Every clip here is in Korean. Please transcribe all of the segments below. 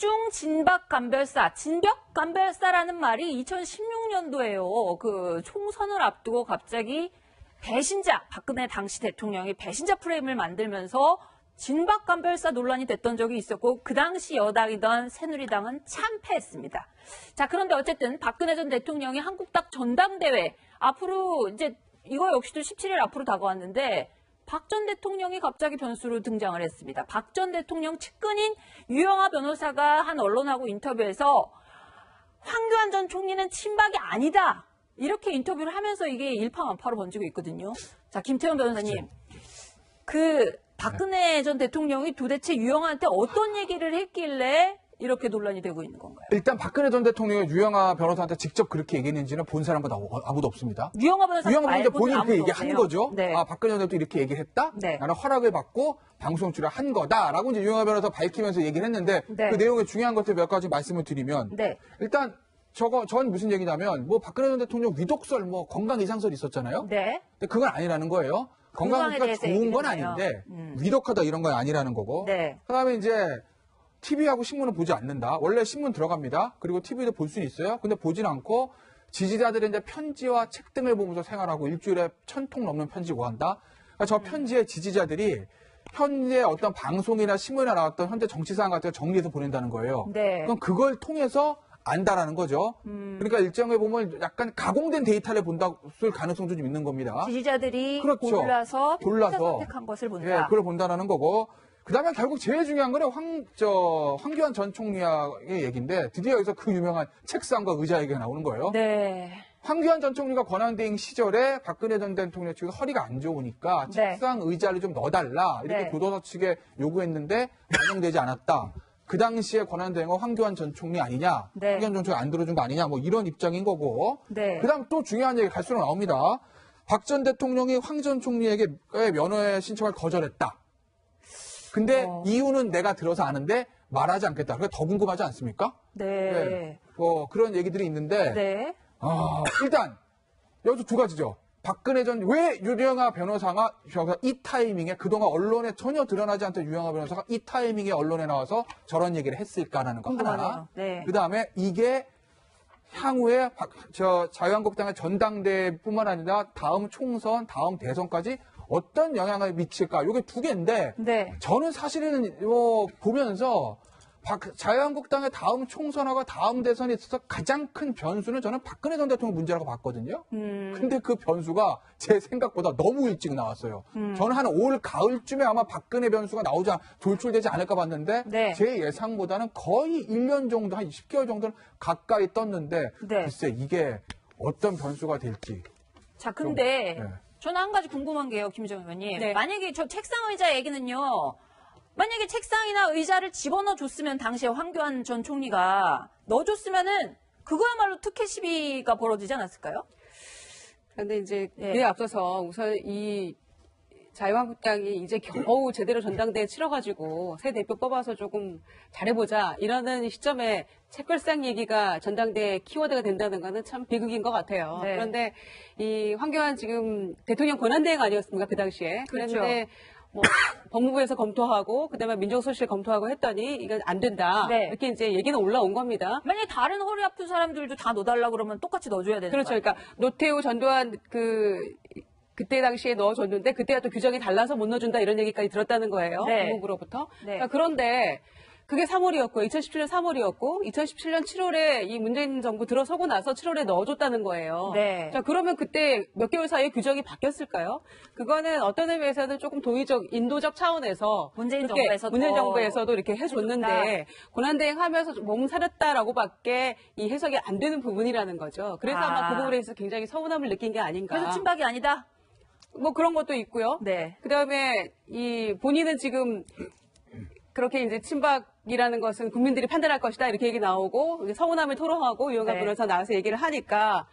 집중 진박 감별사, 진벽 감별사라는 말이 2016년도에요. 그 총선을 앞두고 갑자기 배신자, 박근혜 당시 대통령이 배신자 프레임을 만들면서 진박 감별사 논란이 됐던 적이 있었고 그 당시 여당이던 새누리당은 참패했습니다. 자, 그런데 어쨌든 박근혜 전 대통령이 한국당 전당대회 앞으로 이제 이거 역시도 17일 앞으로 다가왔는데 박 전 대통령이 갑자기 변수로 등장을 했습니다. 박 전 대통령 측근인 유영하 변호사가 한 언론하고 인터뷰에서 황교안 전 총리는 친박이 아니다. 이렇게 인터뷰를 하면서 이게 일파만파로 번지고 있거든요. 자, 김태현 변호사님. 그 박근혜 전 대통령이 도대체 유영하한테 어떤 얘기를 했길래 이렇게 논란이 되고 있는 건가요? 일단 박근혜 전 대통령이 유영하 변호사한테 직접 그렇게 얘기했는지는 본 사람과 아무도 없습니다. 유영하 변호사 본인이 그 얘기한 거죠. 네. 아, 박근혜 전 대통령이 이렇게 얘기를 했다? 네. 나는 허락을 받고 방송 출연한 거다라고 이제 유영하 변호사 밝히면서 얘기를 했는데 네. 그 내용의 중요한 것들 몇 가지 말씀을 드리면 네. 일단 전 무슨 얘기냐면 뭐 박근혜 전 대통령 위독설 뭐 건강 이상설이 있었잖아요. 네. 근데 그건 아니라는 거예요. 건강이 좋은 건 아닌데 위독하다 이런 건 아니라는 거고. 네. 그다음에 이제 TV하고 신문은 보지 않는다. 원래 신문 들어갑니다. 그리고 TV도 볼 수는 있어요. 근데 보진 않고 지지자들의 이제 편지와 책 등을 보면서 생활하고 일주일에 1000통 넘는 편지 구한다. 그러니까 저 편지의 지지자들이 현재 어떤 방송이나 신문에 나왔던 현재 정치 상황 같은 거 정리해서 보낸다는 거예요. 네. 그럼 그걸 통해서 안다라는 거죠. 그러니까 일정에 보면 약간 가공된 데이터를 본다을 가능성도 좀 있는 겁니다. 지지자들이 그렇죠. 골라서 골라서 선택한 것을 본다. 예, 그걸 본다라는 거고. 그다음에 결국 제일 중요한 거는 황교안 전 총리의 얘기인데 드디어 여기서 그 유명한 책상과 의자 얘기가 나오는 거예요. 네. 황교안 전 총리가 권한대행 시절에 박근혜 전 대통령 측이 허리가 안 좋으니까 네. 책상 의자를 좀 넣어달라 이렇게 네. 교도소 측에 요구했는데 반영되지 않았다. 그 당시에 권한대행은 황교안 전 총리 아니냐, 네. 황교안 전 총리 안 들어준 거 아니냐, 뭐 이런 입장인 거고. 네. 그다음 또 중요한 얘기 갈수록 나옵니다. 박 전 대통령이 황 전 총리에게 면허 신청을 거절했다. 근데 이유는 내가 들어서 아는데 말하지 않겠다. 그게 더 궁금하지 않습니까? 네. 네. 그런 얘기들이 있는데 네. 일단 여기서 두 가지죠. 박근혜 왜 유영하 변호사가 이 타이밍에 그동안 언론에 전혀 드러나지 않던 유영하 변호사가 이 타이밍에 언론에 나와서 저런 얘기를 했을까라는 거 궁금하네요. 하나. 네. 그다음에 이게 향후에 자유한국당의 전당대회뿐만 아니라 다음 총선, 다음 대선까지 어떤 영향을 미칠까? 이게 두 개인데 네. 저는 사실은 보면서 자유한국당의 다음 총선하고 다음 대선에 있어서 가장 큰 변수는 저는 박근혜 전 대통령 문제라고 봤거든요. 근데 그 변수가 제 생각보다 너무 일찍 나왔어요. 저는 한 올 가을쯤에 아마 박근혜 변수가 돌출되지 않을까 봤는데 네. 제 예상보다는 거의 1년 정도, 한 10개월 정도는 가까이 떴는데 네. 글쎄 이게 어떤 변수가 될지. 자, 근데 네. 저는 한 가지 궁금한 게요, 김정은 의원님. 네. 만약에 저 책상 의자 얘기는요. 만약에 책상이나 의자를 집어넣어 줬으면 당시에 황교안 전 총리가 넣어줬으면은 그거야말로 특혜 시비가 벌어지지 않았을까요? 그런데 이제 네. 그에 앞서서 우선 이 자유한국당이 이제 겨우 제대로 전당대회 치러가지고 새 대표 뽑아서 조금 잘해보자 이러는 시점에 책걸상 얘기가 전당대회 키워드가 된다는 거는 참 비극인 것 같아요. 네. 그런데 이 황교안 지금 대통령 권한대행 아니었습니까? 그 당시에. 그렇죠. 그런데 뭐 법무부에서 검토하고 그다음에 민정수석실 검토하고 했더니 이건 안 된다. 네. 이렇게 이제 얘기는 올라온 겁니다. 만약에 다른 허리 아픈 사람들도 다 넣어달라고 그러면 똑같이 넣어줘야 되는 그렇죠. 거예요? 그러니까 노태우 전두환 그때 당시에 넣어줬는데 그때와 또 규정이 달라서 못 넣어준다 이런 얘기까지 들었다는 거예요. 네. 법무부로부터. 네. 자, 그런데 그게 3월이었고 2017년 3월이었고 2017년 7월에 이 문재인 정부 들어서고 나서 7월에 넣어줬다는 거예요. 네. 자, 그러면 그때 몇 개월 사이에 규정이 바뀌었을까요? 그거는 어떤 의미에서는 조금 도의적, 인도적 차원에서 문재인 그렇게 정부에서도 문재인 정부에서도 이렇게 해줬는데 권한대행하면서 몸살았다라고밖에 이 해석이 안 되는 부분이라는 거죠. 그래서 아마 그 부분에 있어서 굉장히 서운함을 느낀 게 아닌가. 그래서 친박이 아니다? 뭐 그런 것도 있고요. 네. 그다음에 이 본인은 지금 그렇게 이제 친박이라는 것은 국민들이 판단할 것이다 이렇게 얘기 나오고 이제 서운함을 토로하고 유영하 네. 변호사 나와서 얘기를 하니까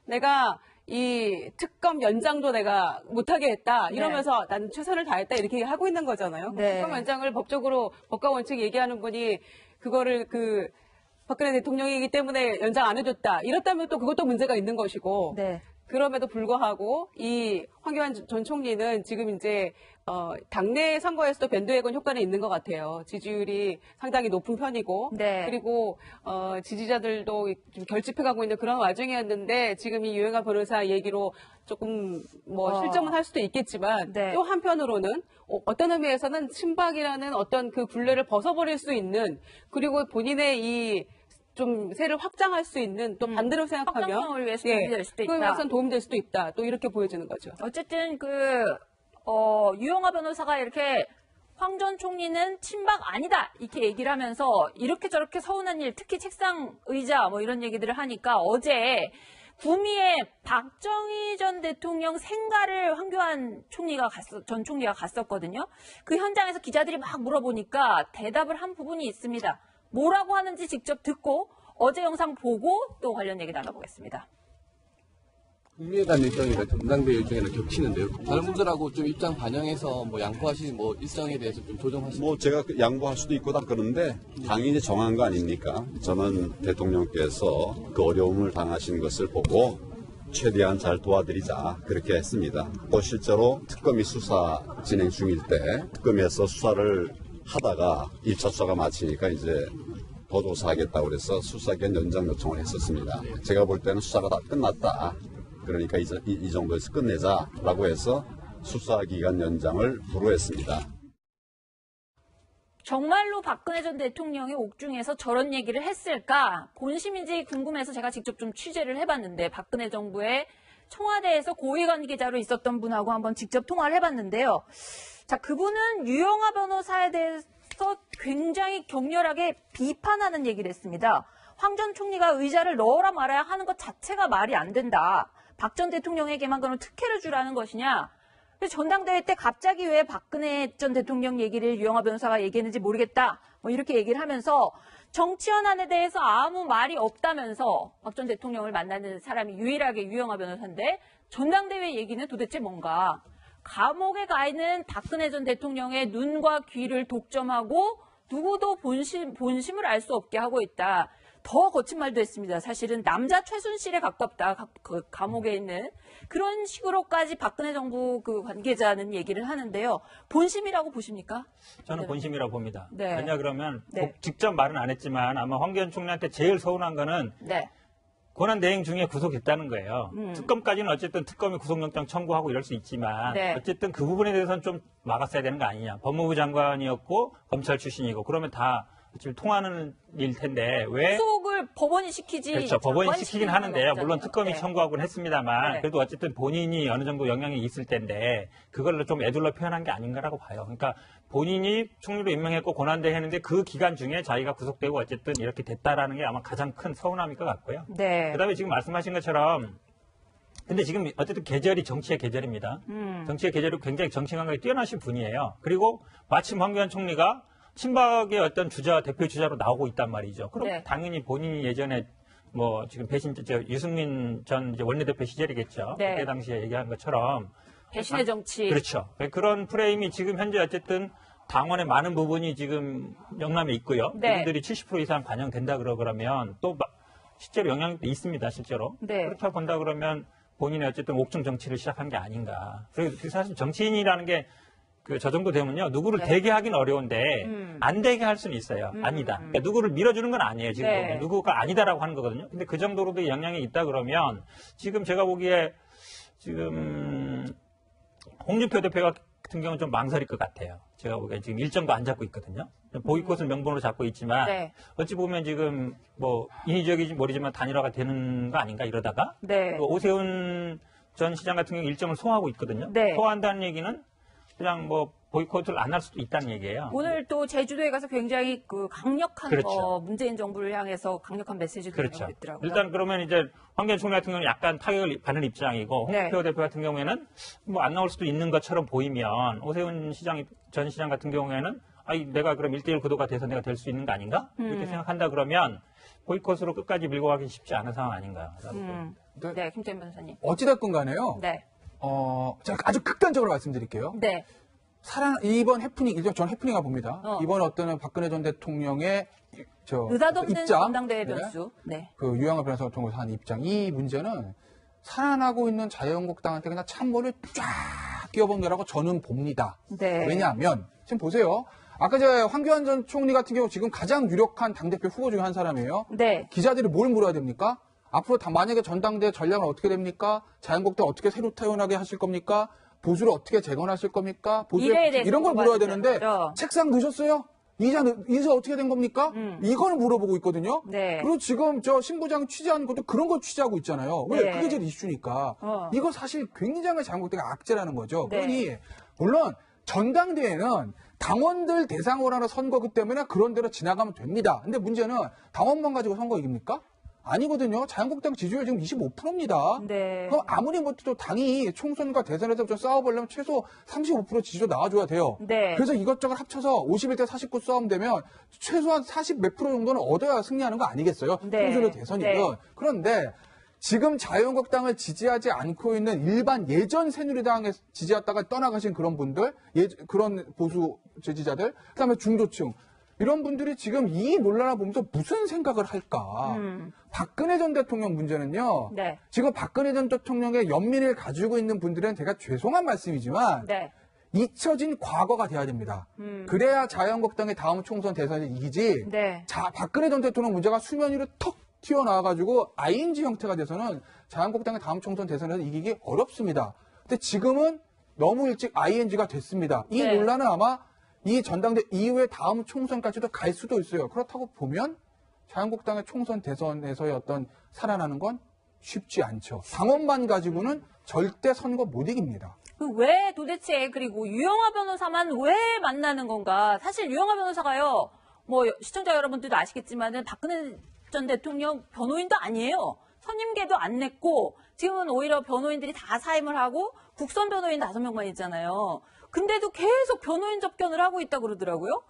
내가 이 특검 연장도 내가 못하게 했다 이러면서 나는 최선을 다했다 이렇게 하고 있는 거잖아요. 네. 특검 연장을 법적으로 법과 원칙 얘기하는 분이 그거를 박근혜 대통령이기 때문에 연장 안 해줬다 이렇다면 또 그것도 문제가 있는 것이고 네. 그럼에도 불구하고 이 황교안 전 총리는 지금 이제 당내 선거에서도 밴드웨건 효과는 있는 것 같아요. 지지율이 상당히 높은 편이고 네. 그리고 지지자들도 좀 결집해가고 있는 그런 와중이었는데 지금 이 유영아 변호사 얘기로 조금 뭐 실점은 할 수도 있겠지만 네. 또 한편으로는 어떤 의미에서는 친박이라는 어떤 그 굴레를 벗어버릴 수 있는 그리고 본인의 이 좀 세를 확장할 수 있는 또 반대로 생각하면 확장성을 위해서 도움이 될 수도 있다. 그에 위해서는 도움이 될 수도 있다. 또 이렇게 보여지는 거죠. 어쨌든 유영아 변호사가 이렇게 황 전 총리는 친박 아니다 이렇게 얘기를 하면서 이렇게 저렇게 서운한 일, 특히 책상 의자 뭐 이런 얘기들을 하니까 어제 구미에 박정희 전 대통령 생가를 황교안 전 총리가 갔었거든요. 그 현장에서 기자들이 막 물어보니까 대답을 한 부분이 있습니다. 뭐라고 하는지 직접 듣고 어제 영상 보고 또 관련 얘기 나눠보겠습니다. 국민에 대한 일정이나 전당대 일정이랑 겹치는데요. 다른 분들하고 좀 입장 반영해서 뭐 양보하시는 뭐 일정에 대해서 좀 조정하시는. 뭐 제가 양보할 수도 있고 다 그런데 당이 이제 정한 거 아닙니까? 저는 대통령께서 그 어려움을 당하신 것을 보고 최대한 잘 도와드리자 그렇게 했습니다. 또 실제로 특검이 수사 진행 중일 때 특검에서 수사를 하다가 1차 수사가 마치니까 이제 더 조사하겠다고 그래서 수사기간 연장 요청을 했었습니다. 제가 볼 때는 수사가 다 끝났다. 그러니까 이 정도에서 끝내자라고 해서 수사기간 연장을 불허했습니다. 정말로 박근혜 전 대통령이 옥중에서 저런 얘기를 했을까? 본심인지 궁금해서 제가 직접 좀 취재를 해봤는데 박근혜 정부의 청와대에서 고위관계자로 있었던 분하고 한번 직접 통화를 해봤는데요. 자, 그분은 유영아 변호사에 대해서 굉장히 격렬하게 비판하는 얘기를 했습니다. 황 전 총리가 의자를 넣어라 말아야 하는 것 자체가 말이 안 된다. 박 전 대통령에게만 그런 특혜를 주라는 것이냐. 전당대회 때 갑자기 왜 박근혜 전 대통령 얘기를 유영아 변호사가 얘기했는지 모르겠다. 뭐 이렇게 얘기를 하면서 정치 현안에 대해서 아무 말이 없다면서 박 전 대통령을 만나는 사람이 유일하게 유영아 변호사인데 전당대회 얘기는 도대체 뭔가. 감옥에 가 있는 박근혜 전 대통령의 눈과 귀를 독점하고 누구도 본심을 알 수 없게 하고 있다. 더 거친 말도 했습니다. 사실은 남자 최순실에 가깝다. 그 감옥에 있는 그런 식으로까지 박근혜 정부 그 관계자는 얘기를 하는데요. 본심이라고 보십니까? 저는 본심이라고 봅니다. 네. 왜냐 그러면 네. 직접 말은 안 했지만 아마 황교안 총리한테 제일 서운한 거는 네. 권한대행 중에 구속했다는 거예요. 특검까지는 어쨌든 특검이 구속영장 청구하고 이럴 수 있지만 네. 어쨌든 그 부분에 대해서는 좀 막았어야 되는 거 아니냐. 법무부 장관이었고 검찰 출신이고 그러면 다 지금 통하는 일 텐데 왜 구속을 법원이 시키지. 그렇죠. 법원이 장관이 시키긴 시키는 하는데요. 건 물론 없잖아요. 특검이 네. 청구하고는 했습니다만 네. 그래도 어쨌든 본인이 어느 정도 영향이 있을 텐데 그걸로 좀 애둘러 표현한 게 아닌가라고 봐요. 그러니까 본인이 총리로 임명했고 권한대행 했는데 그 기간 중에 자기가 구속되고 어쨌든 이렇게 됐다라는 게 아마 가장 큰 서운함일 것 같고요. 네. 그다음에 지금 말씀하신 것처럼 근데 지금 어쨌든 계절이 정치의 계절입니다. 정치의 계절이 굉장히 정치 감각이 뛰어나신 분이에요. 그리고 마침 황교안 총리가 친박의 어떤 대표 주자로 나오고 있단 말이죠. 그럼 네. 당연히 본인이 예전에 뭐 지금 유승민 전 이제 원내대표 시절이겠죠. 네. 그때 당시에 얘기한 것처럼 배신의 정치. 그렇죠. 그런 프레임이 지금 현재 어쨌든 당원의 많은 부분이 지금 영남에 있고요. 네. 그분들이 70% 이상 반영된다 그러면 또 실제로 영향이 있습니다. 실제로. 네. 그렇다 본다 그러면 본인의 어쨌든 옥중 정치를 시작한 게 아닌가. 그리고 사실 정치인이라는 게 저 정도 되면요. 누구를 네. 되게 하긴 어려운데 안 되게 할 수는 있어요. 아니다. 그러니까 누구를 밀어주는 건 아니에요. 지금 네. 보면. 누구가 아니다라고 하는 거거든요. 근데 그 정도로도 영향이 있다 그러면 지금 제가 보기에 지금 홍준표 대표 같은 경우는 좀 망설일 것 같아요. 제가 보기에 지금 일정도 안 잡고 있거든요. 보이콧을 명분으로 잡고 있지만 네. 어찌 보면 지금 뭐 인위적인지 모르지만 단일화가 되는 거 아닌가 이러다가 네. 그 오세훈 전 시장 같은 경우 일정을 소화하고 있거든요. 네. 소화한다는 얘기는 그냥 뭐 보이콧을 안 할 수도 있다는 얘기예요. 오늘 또 제주도에 가서 굉장히 그 강력한 그렇죠. 문재인 정부를 향해서 강력한 메시지도 그렇죠. 내고 있더라고요. 일단 그러면 이제 황교안 총리 같은 경우는 약간 타격을 받는 입장이고 네. 홍준표 대표 같은 경우에는 뭐 안 나올 수도 있는 것처럼 보이면 오세훈 전 시장 같은 경우에는 내가 그럼 1대1 구도가 돼서 내가 될 수 있는 거 아닌가? 이렇게 생각한다 그러면 보이콧으로 끝까지 밀고 가기 쉽지 않은 상황 아닌가. 네, 김태현 변호사님. 어찌됐건 간에요. 네. 제가 아주 극단적으로 말씀드릴게요. 네. 이번 해프닝, 전 해프닝이라고 봅니다. 어. 이번 어떤 박근혜 전 대통령의 느닷없는 입장, 전당대회 네. 변수. 네. 그 유영아 변호사를 통해서 한 입장, 이 문제는 살아나고 있는 자유한국당한테 그냥 찬물을 쫙 끼워본 거라고 저는 봅니다. 네. 왜냐하면 지금 보세요. 아까 황교안 전 총리 같은 경우 지금 가장 유력한 당대표 후보 중에 한 사람이에요. 네. 기자들이 뭘 물어야 됩니까? 앞으로 만약에 전당대 전략은 어떻게 됩니까? 자유한국당 어떻게 새로 태어나게 하실 겁니까? 보수를 어떻게 재건하실 겁니까? 미래에 대해서 이런 걸 물어야 물어봐야 되는데 되죠. 책상 넣으셨어요? 이사 어떻게 된 겁니까? 이걸 물어보고 있거든요. 네. 그리고 지금 저 신부장 취재하는 것도 그런 걸 취재하고 있잖아요. 왜? 네. 그게 제일 이슈니까. 이거 사실 굉장히 자유한국당의 악재라는 거죠. 네. 그러니 물론 전당대회는 당원들 대상으로 하는 선거기 때문에 그런 대로 지나가면 됩니다. 근데 문제는 당원만 가지고 선거 이깁니까? 아니거든요. 자유한국당 지지율 지금 25%입니다. 네. 그럼 아무리 또 당이 총선과 대선에서 좀 싸워보려면 최소 35% 지지율 나와줘야 돼요. 네. 그래서 이것저것 합쳐서 51대 49 싸움 되면 최소한 40 몇 프로 정도는 얻어야 승리하는 거 아니겠어요? 네. 총선이든 대선이든. 네. 그런데 지금 자유한국당을 지지하지 않고 있는 일반 예전 새누리당에 지지했다가 떠나가신 그런 분들, 그런 보수 지지자들, 그다음에 중도층 이런 분들이 지금 이 논란을 보면서 무슨 생각을 할까? 박근혜 전 대통령 문제는요. 네. 지금 박근혜 전 대통령의 연민을 가지고 있는 분들은 제가 죄송한 말씀이지만 네. 잊혀진 과거가 돼야 됩니다. 그래야 자유한국당의 다음 총선 대선을 이기지. 네. 박근혜 전 대통령 문제가 수면 위로 턱 튀어나와가지고 ING 형태가 돼서는 자유한국당의 다음 총선 대선에서 이기기 어렵습니다. 근데 지금은 너무 일찍 ING가 됐습니다. 이 네. 논란은 아마 이 전당대 이후에 다음 총선까지도 갈 수도 있어요. 그렇다고 보면 자유한국당의 총선 대선에서의 어떤 살아나는 건 쉽지 않죠. 당원만 가지고는 절대 선거 못 이깁니다. 왜 도대체 그리고 유영하 변호사만 왜 만나는 건가? 사실 유영하 변호사가요. 뭐 시청자 여러분들도 아시겠지만은 박근혜 전 대통령 변호인도 아니에요. 선임계도 안 냈고 지금은 오히려 변호인들이 다 사임을 하고 국선 변호인 5명만 있잖아요. 근데도 계속 변호인 접견을 하고 있다고 그러더라고요.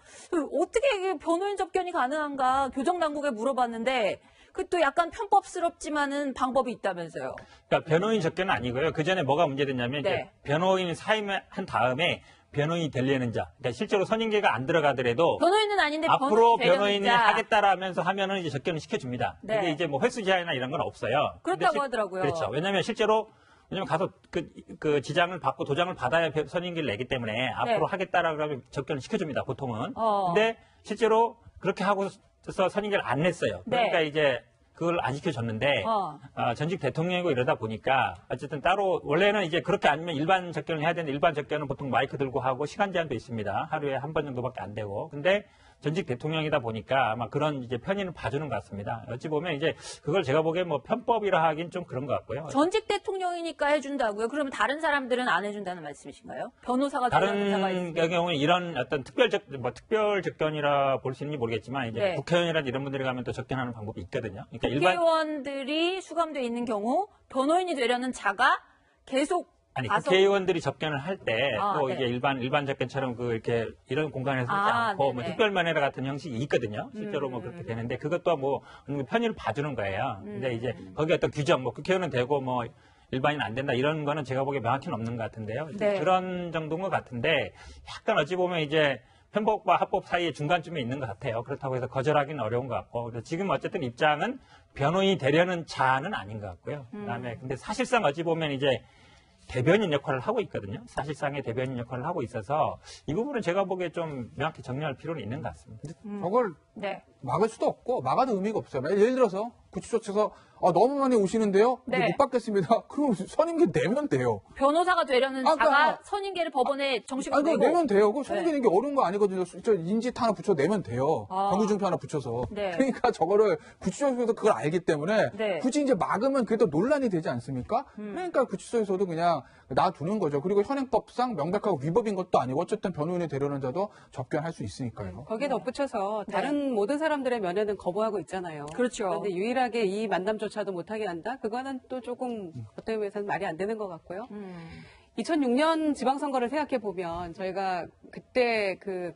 어떻게 이게 변호인 접견이 가능한가 교정당국에 물어봤는데 그것도 약간 편법스럽지만은 방법이 있다면서요. 그러니까 변호인 접견은 아니고요. 그 전에 뭐가 문제됐냐면 네. 이제 변호인 사임한 다음에 변호인이 되려는 자, 그러니까 실제로 선임계가 안 들어가더라도 변호인은 아닌데 앞으로 변호인이 변호인이 되려는 자. 하겠다라면서 하면은 이제 접견을 시켜줍니다. 네. 근데 이제 뭐 횟수 제한이나 이런 건 없어요. 그렇다고 근데 하더라고요. 그렇죠. 왜냐면 가서 그 지장을 받고 도장을 받아야 선임계를 내기 때문에 앞으로 하겠다라고 하면 접견을 시켜줍니다. 보통은. 근데 실제로 그렇게 하고서 선임계를 안 냈어요. 그러니까 네. 이제 그걸 안 시켜줬는데 전직 대통령이고 이러다 보니까 어쨌든 따로 원래는 이제 그렇게 아니면 일반 접견을 해야 되는데 일반 접견은 보통 마이크 들고 하고 시간 제한도 있습니다. 하루에 한 번 정도밖에 안 되고. 근데 전직 대통령이다 보니까 아마 그런 이제 편의는 봐주는 것 같습니다. 어찌 보면 이제 그걸 제가 보기엔 뭐 편법이라 하긴 좀 그런 것 같고요. 전직 대통령이니까 해준다고요? 그러면 다른 사람들은 안 해준다는 말씀이신가요? 변호사가 필요한 의사가 다른 있으면. 경우는 이런 어떤 특별 접견이라 볼 수 있는지 모르겠지만 이제 네. 국회의원이라든지 이런 분들이 가면 또 접견하는 방법이 있거든요. 그러니까 일반 국회의원들이 수감돼 있는 경우 변호인이 되려는 자가 계속 가서 국회의원들이 접견을 할 때 또 네. 이게 일반 접견처럼 이렇게 이런 공간에서 하지 않고 뭐 네네. 특별 면회라 같은 형식이 있거든요. 실제로 뭐 그렇게 되는데 그것도 뭐 편의를 봐주는 거예요. 근데 이제 거기 어떤 규정, 뭐 국회의원은 되고 뭐 일반인 안 된다 이런 거는 제가 보기에 명확히는 없는 것 같은데요. 네. 그런 정도인 것 같은데 약간 어찌 보면 이제 편법과 합법 사이에 중간쯤에 있는 것 같아요. 그렇다고 해서 거절하기는 어려운 것 같고. 그래서 지금 어쨌든 입장은 변호인이 되려는 자는 아닌 것 같고요. 그다음에 근데 사실상 어찌 보면 이제 대변인 역할을 하고 있거든요. 사실상의 대변인 역할을 하고 있어서 이 부분은 제가 보기에 좀 명확히 정리할 필요는 있는 것 같습니다. 저걸 네. 막을 수도 없고 막아도 의미가 없어요. 예를 들어서 구치소에서 너무 많이 오시는데요. 네. 못 받겠습니다. 그럼 선임계 내면 돼요. 변호사가 되려는 그러니까 자가 선임계를 법원에 정식으로 그거 내고 내면 돼요. 그 선임계 내는 게 어려운 거 아니거든요. 저 인지타 하나 붙여 내면 돼요. 경위증표 하나 붙여서. 네. 그러니까 저거를 구치소에서도 그걸 알기 때문에 네. 굳이 이제 막으면 그게 또 논란이 되지 않습니까? 그러니까 구치소에서도 그냥 놔두는 거죠. 그리고 현행법상 명백하고 위법인 것도 아니고 어쨌든 변호인이 되려는 자도 접견할 수 있으니까요. 거기에 덧붙여서 다른 모든 사람들의 면회는 거부하고 있잖아요. 그렇죠. 그런데 유일하게 이 만남조차도 못하게 한다? 그거는 또 조금 어떤 의미에서는 말이 안 되는 것 같고요. 2006년 지방선거를 생각해 보면 저희가 그때 그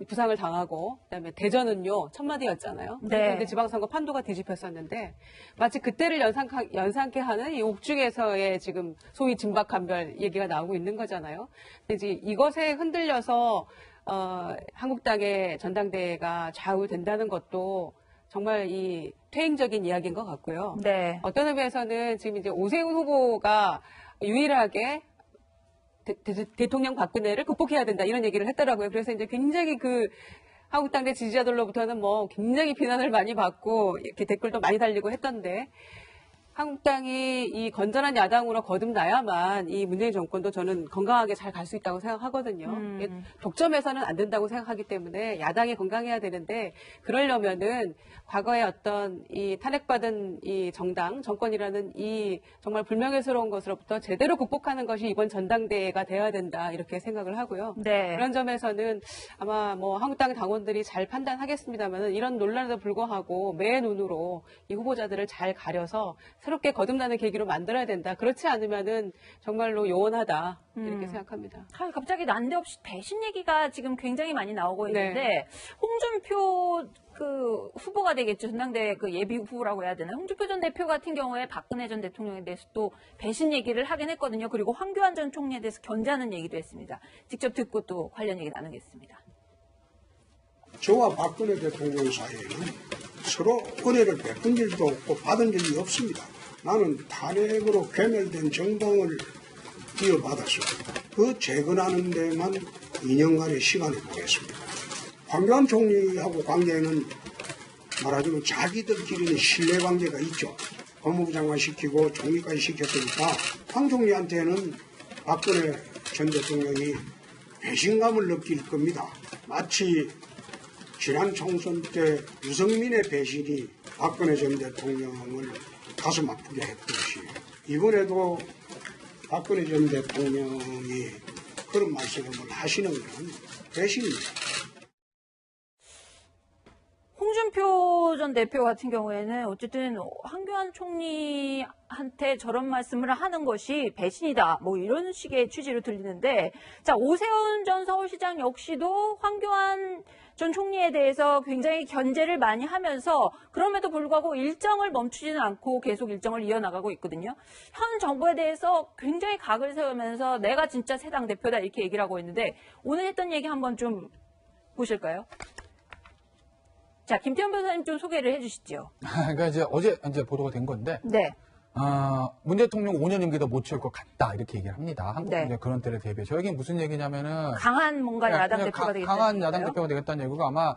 부상을 당하고 그다음에 대전은요 천마디였잖아요. 네. 그런데 지방선거 판도가 뒤집혔었는데 마치 그때를 연상케 하는 이 옥중에서의 지금 소위 진박한별 얘기가 나오고 있는 거잖아요. 근데 이제 이것에 흔들려서 한국당의 전당대회가 좌우된다는 것도 정말 이 퇴행적인 이야기인 것 같고요. 네. 어떤 의미에서는 지금 이제 오세훈 후보가 유일하게 대통령 박근혜를 극복해야 된다 이런 얘기를 했더라고요. 그래서 이제 굉장히 그 한국당 내 지지자들로부터는 뭐 굉장히 비난을 많이 받고 이렇게 댓글도 많이 달리고 했던데 한국당이 이 건전한 야당으로 거듭나야만 이 문재인 정권도 저는 건강하게 잘 갈 수 있다고 생각하거든요. 독점해서는 안 된다고 생각하기 때문에 야당이 건강해야 되는데 그러려면은 과거에 어떤 이 탄핵받은 이 정권이라는 이 정말 불명예스러운 것으로부터 제대로 극복하는 것이 이번 전당대회가 되어야 된다 이렇게 생각을 하고요. 네. 그런 점에서는 아마 뭐 한국당 당원들이 잘 판단하겠습니다만은 이런 논란에도 불구하고 매 눈으로 이 후보자들을 잘 가려서 새롭게 거듭나는 계기로 만들어야 된다. 그렇지 않으면은 정말로 요원하다 이렇게 생각합니다. 갑자기 난데없이 배신 얘기가 지금 굉장히 많이 나오고 있는데 네. 홍준표 그 후보가 되겠죠. 전당대회 그 예비 후보라고 해야 되나. 홍준표 전 대표 같은 경우에 박근혜 전 대통령에 대해서 또 배신 얘기를 하긴 했거든요. 그리고 황교안 전 총리에 대해서 견제하는 얘기도 했습니다. 직접 듣고 또 관련 얘기 나누겠습니다. 저와 박근혜 대통령 사이에는 서로 은혜를 베푼 일도 없고 받은 일이 없습니다. 나는 탄핵으로 괴멸된 정당을 이어받아서 그 재건하는 데만 2년간의 시간을 보냈습니다. 황교안 총리하고 관계는 말하자면 자기들끼리는 신뢰관계가 있죠. 법무부 장관 시키고 총리까지 시켰으니까 황 총리한테는 박근혜 전 대통령이 배신감을 느낄 겁니다. 마치 지난 총선 때 유승민의 배신이 박근혜 전 대통령을 가슴 아프게 했듯이 이번에도 박근혜 전 대통령이 그런 말씀을 하시는 건 배신입니다. 홍준표 전 대표 같은 경우에는 어쨌든 황교안 총리한테 저런 말씀을 하는 것이 배신이다. 뭐 이런 식의 취지로 들리는데, 자, 오세훈 전 서울시장 역시도 황교안 전 총리에 대해서 굉장히 견제를 많이 하면서 그럼에도 불구하고 일정을 멈추지는 않고 계속 일정을 이어나가고 있거든요. 현 정부에 대해서 굉장히 각을 세우면서 내가 진짜 새 당 대표다 이렇게 얘기를 하고 있는데 오늘 했던 얘기 한번 좀 보실까요? 자, 김태현 변호사님 좀 소개를 해주시죠. 그러니까 이제 어제 이제 보도가 된 건데, 네. 문 대통령 5년 임기도 못 채울 것 같다 이렇게 얘기를 합니다. 한국 네. 이제 그런 때를 대비해. 저에게 무슨 얘기냐면은 강한 뭔가 야당 그냥 대표가 되겠다. 강한 야당 대표가 되겠다는 얘기가 아마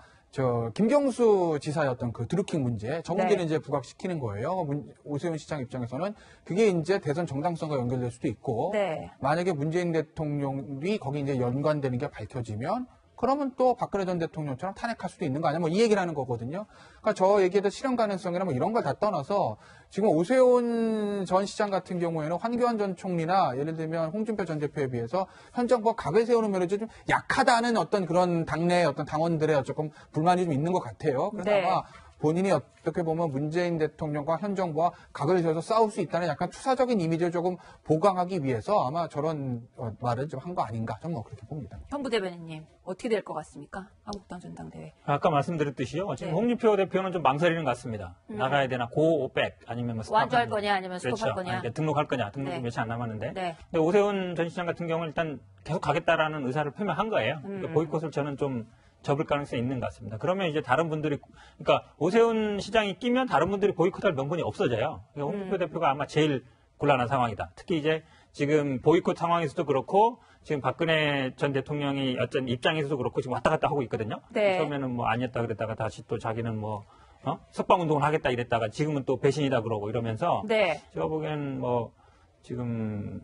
김경수 지사의 어떤 그 드루킹 문제, 저 문제를 네. 이제 부각시키는 거예요. 오세훈 시장 입장에서는 그게 이제 대선 정당성과 연결될 수도 있고, 네. 만약에 문재인 대통령이 거기 이제 연관되는 게 밝혀지면. 그러면 또 박근혜 전 대통령처럼 탄핵할 수도 있는 거 아니야? 뭐 이 얘기를 하는 거거든요. 그러니까 저 얘기에도 실현 가능성이나 뭐 이런 걸 다 떠나서 지금 오세훈 전 시장 같은 경우에는 황교안 전 총리나 예를 들면 홍준표 전 대표에 비해서 현 정부가 각을 세우는 면에서 좀 약하다는 어떤 그런 당내 어떤 당원들의 조금 불만이 좀 있는 것 같아요. 그래서 네. 아마 본인이 어떻게 보면 문재인 대통령과 현 정부와 각을 세워서 싸울 수 있다는 약간 투사적인 이미지를 조금 보강하기 위해서 아마 저런 말을 좀 한 거 아닌가 좀 뭐 그렇게 봅니다. 현 부대변인님 어떻게 될 것 같습니까? 한국당 전당대회. 아까 말씀드렸듯이요. 지금 네. 홍준표 대표는 좀 망설이는 것 같습니다. 나가야 되나, 고백 아니면 뭐 스톱 완주할 거냐 아니면 그렇죠. 스톱할 거냐. 아니, 등록할 거냐, 등록이 네. 며칠 안 남았는데. 네. 근데 오세훈 전 시장 같은 경우는 일단 계속 가겠다라는 의사를 표명한 거예요. 그러니까 보이콧을 저는 좀 접을 가능성이 있는 것 같습니다. 그러면 이제 다른 분들이, 그러니까 오세훈 시장이 끼면 다른 분들이 보이콧할 명분이 없어져요. 그러니까 홍준표 대표가 아마 제일 곤란한 상황이다. 특히 이제 지금 보이콧 상황에서도 그렇고 지금 박근혜 전 대통령이 어떤 입장에서도 그렇고 지금 왔다 갔다 하고 있거든요. 네. 처음에는 뭐 아니었다 그랬다가 다시 또 자기는 뭐 석방운동을 하겠다 이랬다가 지금은 또 배신이다 그러고 이러면서 네. 제가 보기엔 뭐 지금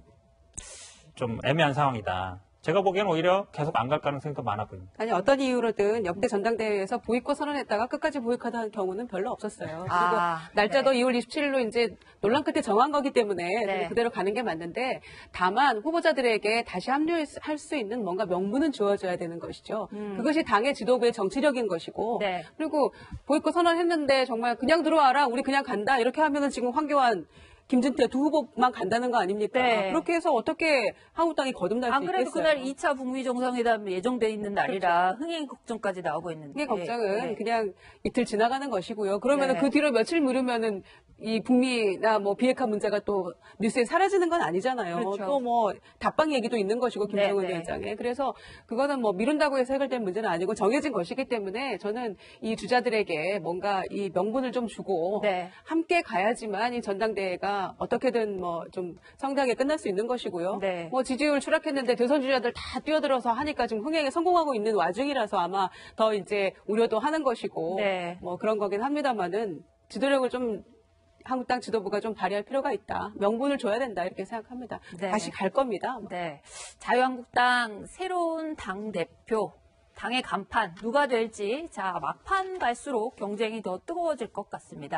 좀 애매한 상황이다. 제가 보기엔 오히려 계속 안 갈 가능성이 더 많아 보입니다. 아니 어떤 이유로든 역대 전당대회에서 보이콧 선언했다가 끝까지 보이콧한 경우는 별로 없었어요. 그리고 날짜도 네. 2월 27일로 이제 논란 끝에 정한 거기 때문에 네. 그대로 가는 게 맞는데 다만 후보자들에게 다시 합류할 수 있는 뭔가 명분은 주어져야 되는 것이죠. 그것이 당의 지도부의 정치력인 것이고 네. 그리고 보이콧 선언했는데 정말 그냥 들어와라 우리 그냥 간다 이렇게 하면은 지금 황교안 김진태 두 후보만 간다는 거 아닙니까? 네. 그렇게 해서 어떻게 한국당이 거듭날 수 안 그래도 있겠어요? 그날 2차 북미 정상회담 예정돼 있는 날이라 흥행 걱정까지 나오고 있는데. 이게 걱정은 네. 그냥 이틀 지나가는 것이고요. 그러면은 네. 그 뒤로 며칠 미루면은 이 북미나 뭐 비핵화 문제가 또 뉴스에 사라지는 건 아니잖아요. 그렇죠. 또 뭐 답방 얘기도 있는 것이고 김정은 네, 네. 위원장의. 그래서 그거는 뭐 미룬다고 해서 해결될 문제는 아니고 정해진 것이기 때문에 저는 이 주자들에게 뭔가 이 명분을 좀 주고 네. 함께 가야지만 이 전당대회가 어떻게든 뭐 좀 성당에 끝날 수 있는 것이고요. 네. 뭐 지지율 추락했는데 대선 주자들 다 뛰어들어서 하니까 지금 흥행에 성공하고 있는 와중이라서 아마 더 이제 우려도 하는 것이고 네. 뭐 그런 거긴 합니다만은 지도력을 좀 한국당 지도부가 좀 발휘할 필요가 있다. 명분을 줘야 된다 이렇게 생각합니다. 네. 다시 갈 겁니다. 네. 자유한국당 새로운 당대표, 당의 간판 누가 될지 자 막판 갈수록 경쟁이 더 뜨거워질 것 같습니다.